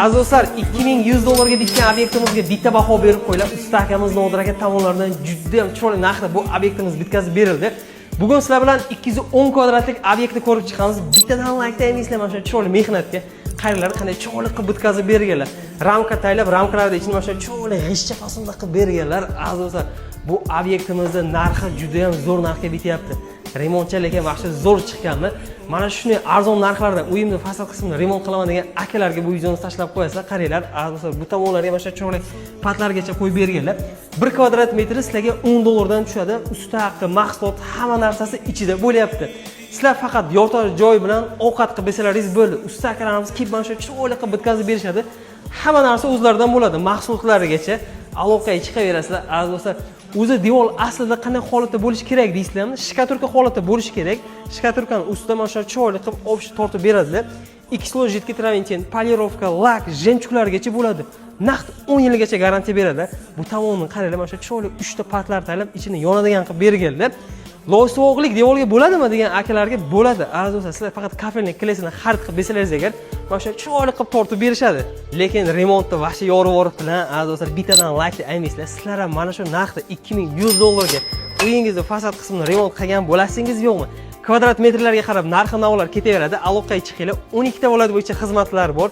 Aziz do'stlar, 2100 dollarga bitgan obyektimizga bitta baho berib qo'ylar. Usta akamiz Nodir aka tomonidan juda ham chiroyli narxda bu obyektimiz bitkazib berildi. Bugun sizlar bilan 210 kvadratlik obyektni ko'rib chiqamiz. Bittadan like taymaysizlar mana shu chiroyli mehnatga. Qayerlar qanday chiroyli qilib bitkazib berganlar. Ramka taylab, ramkalarda ichini mana shu chiroyli g'ishcha faslda qilib berganlar. Aziz do'stlar, bu obyektimizning narxi juda ham zo'r narxga bityapti. Remontchi lekin vaqti zo'r chiqqanmi? Mana shunday arzon narxlarda uyimni fasad qismini remont qilaman degan akalarga bu videoni tashlab qo'yasizlar. Qaranglar, arzon bu tomonlarga mana shu chiroyli patlargacha qo'yib berganlar. 1 kvadrat metri sizlarga 10 dollardan tushadi. Usta haqqi, mahsulot, hamma narsasi ichida bo'lyapti. Sizlar faqat yotar joy bilan ovqat qilib besalaringiz bo'ldi. Usta akalarimiz kelib mana shu chiroyli qilib bitkazib berishadi. Hamma narsa o'zlaridan bo'ladi, mahsulotlarigacha aloqaga chiqaverasizlar. Aziz do'stlar, o'zi devor aslida qanday holatda bo'lishi kerak deysizlarmi? Shkaturka holatda bo'lishi kerak. Shkaturkani ustida mana shu chiroyli qilib obshi tortib beradilar. 2 slot jiddiy traventin, polirovka, lak, jemchuklargacha bo'ladi. Naqd 10 yilgacha garantiya beradi. Bu tomonini qaranglar, mana shu chiroyli 3 ta patlar taylab ichini yonadigan qilib berganlar. Loysovoqlik devorga bo'ladimi degan akalarga bo'ladi. Aziz do'stlar, sizlar faqat kafelnik klesini xarid qilib besalaringiz agar mana shu chiroyli qilib tortib berishadi. Lekin remontda vaqti yorib bilan aziz do'stlar bittadan like aymaysizlar. Sizlar ham mana shu narxda 2100 dollarga uyingizni fasad qismini remont qilgan bo'lasingiz yo'qmi? Kvadrat metrlarga qarab narx-navolar ketaveradi. Aloqaga chiqinglar. 12 ta viloyat bo'yicha xizmatlar bor.